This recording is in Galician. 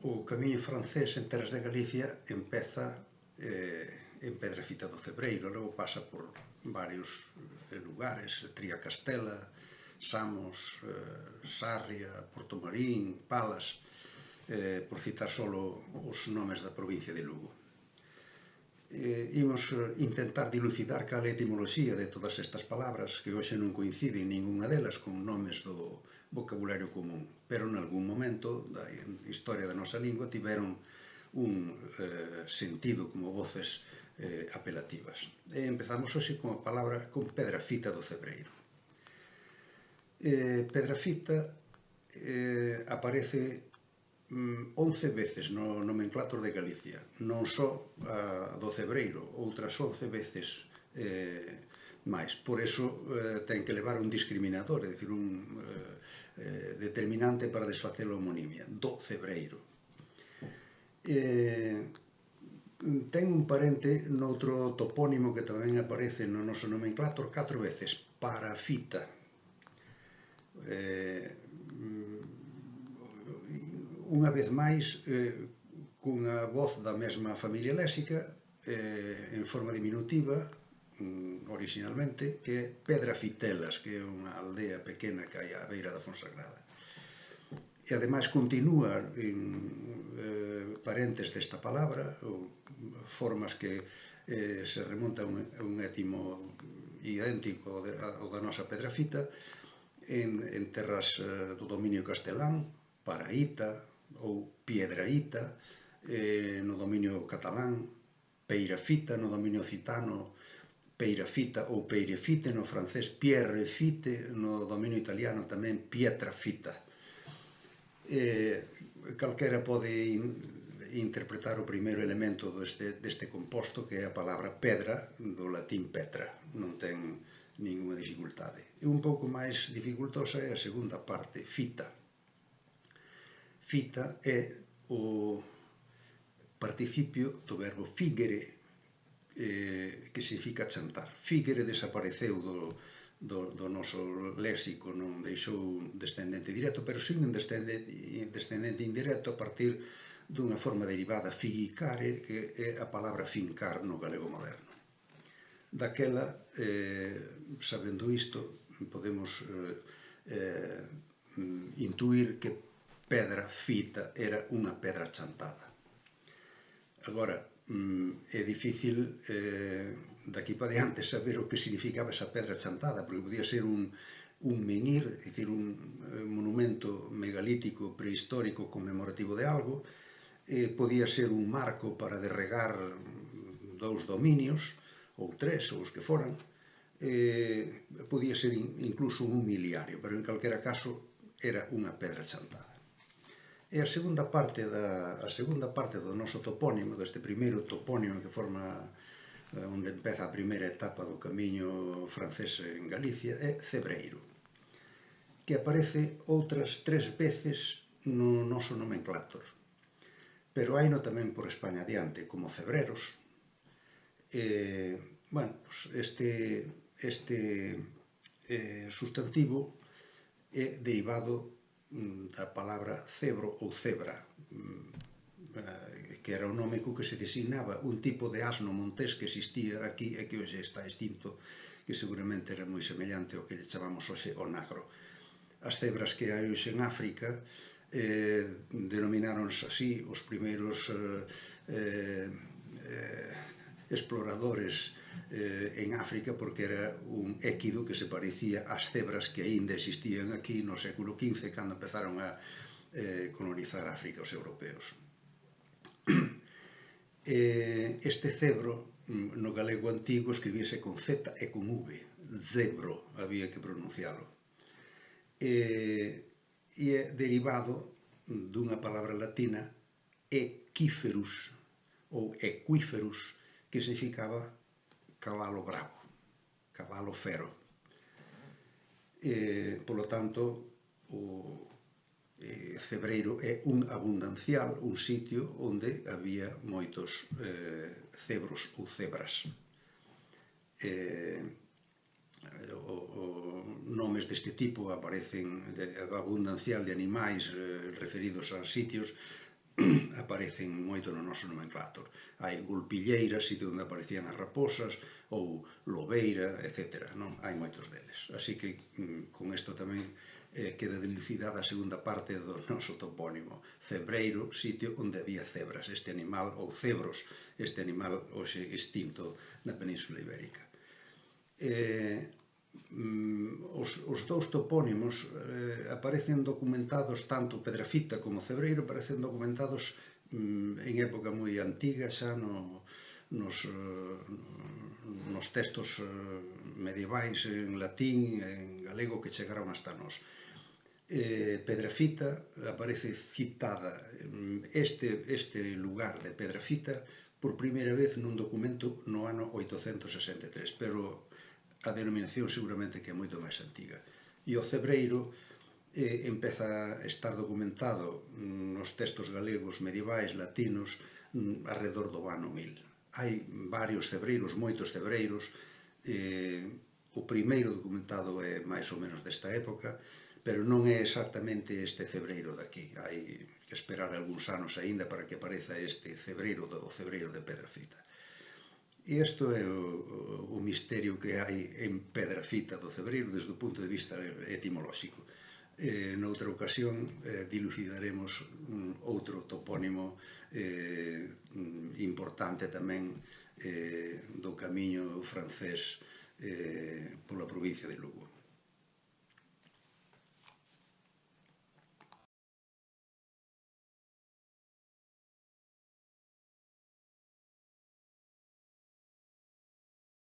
O camiño francés en terras de Galicia empeza en Pedrafita do Cebreiro, logo pasa por varios lugares, Triacastela, Samos, Sarria, Portomarín, Palas, por citar só os nomes da provincia de Lugo. Imos intentar dilucidar cal é a etimoloxía de todas estas palabras, que hoxe non coinciden ninguna delas con nomes do vocabulario común, pero en algún momento da historia da nosa lingua tiveron un sentido como voces apelativas. Empezamos hoxe con a palabra con Pedrafita do Cebreiro. Pedrafita aparece 11 veces no nomenclator de Galicia, non só a do Cebreiro, outras 11 veces máis. Por iso ten que levar un discriminador, é dicir, un determinante para desfacer a homonimia, do Cebreiro. Ten un parente noutro topónimo que tamén aparece no noso nomenclator 4 veces, Parafita. Unha vez máis, cunha voz da mesma familia léxica, en forma diminutiva, originalmente, que é Pedrafitelas, que é unha aldea pequena que hai á beira da Fonsagrada. E ademais continúa en parentes desta palabra, ou formas que se remontan a un étimo idéntico ao da nosa Pedrafita, en terras do dominio castelán, Paraíta ou Piedraíta, no dominio catalán, Peirafita no dominio occitano, Peirafita ou Peirefite no francés, Pierrefite no dominio italiano tamén, Pietrafita. Calquera pode interpretar o primeiro elemento deste composto, que é a palabra pedra, do latín petra, non ten ninguna dificultade. E un pouco máis dificultosa é a segunda parte, fita. Fita é o participio do verbo figere, que significa chantar. Figere desapareceu do noso léxico, non deixou un descendente directo, pero si un descendente indirecto a partir dunha forma derivada, figicare, que é a palabra fincar no galego moderno. Daquela, sabendo isto, podemos intuir que pedra fita era unha pedra chantada. Agora, é difícil daqui para diante saber o que significaba esa pedra chantada, porque podía ser un menhir, é dicir, un monumento megalítico prehistórico conmemorativo de algo, podía ser un marco para derregar 2 dominios, ou 3, ou os que foran, podía ser incluso un humiliario, pero en calquera caso era unha pedra chantada. E a segunda parte do noso topónimo, deste primeiro topónimo que forma onde empeza a primeira etapa do camiño francés en Galicia, é Cebreiro, que aparece outras 3 veces no noso nomenclator, pero haino tamén por España adiante, como Cebreros. Este sustantivo é derivado da palabra cebro ou cebra, que era o nome co que se designaba un tipo de asno montés que existía aquí e que hoxe está extinto, que seguramente era moi semellante ao que lle chamamos hoxe o nagro. As cebras que hai hoxe en África denomináronse así os primeiros exploradores en África, porque era un équido que se parecía ás cebras que aínda existían aquí no século XV, cando empezaron a colonizar África os europeos. Este cebro, no galego antigo, escribíase con Z e con V. Zebro, había que pronuncialo. E é derivado dunha palabra latina, equiferus, ou equiferus, que significaba cabalo bravo, cabalo fero. Polo tanto, o Cebreiro é un abundancial, un sitio onde había moitos cebros ou cebras. Nomes deste tipo aparecen abundancial de animais referidos a sitios, aparecen moito no noso nomenclátor. Hai Gulpilleira, sitio onde aparecían as raposas, ou Lobeira, etc. Non? Hai moitos deles. Así que con isto tamén queda dilucidada a segunda parte do noso topónimo. Cebreiro, sitio onde había cebras, este animal, ou cebros, este animal hoxe extinto na Península Ibérica. Os dous topónimos aparecen documentados, tanto Pedrafita como Cebreiro, aparecen documentados en época moi antiga, xa nos textos medievais en latín, en galego, que chegaron hasta nós. Pedrafita aparece citada, este lugar de Pedrafita, por primeira vez nun documento no ano 863, pero a denominación seguramente que é moito máis antiga. E o Cebreiro empeza a estar documentado nos textos galegos medievais, latinos, alrededor do ano 1000. Hai varios cebreiros, moitos cebreiros. O primeiro documentado é máis ou menos desta época, pero non é exactamente este cebreiro daqui. Hai que esperar algúns anos aínda para que apareza este cebreiro, o cebreiro de Pedrafita. E isto é o misterio que hai en Pedrafita do Cebreiro desde o punto de vista etimolóxico. Noutra ocasión dilucidaremos outro topónimo importante tamén do camiño francés pola provincia de Lugo.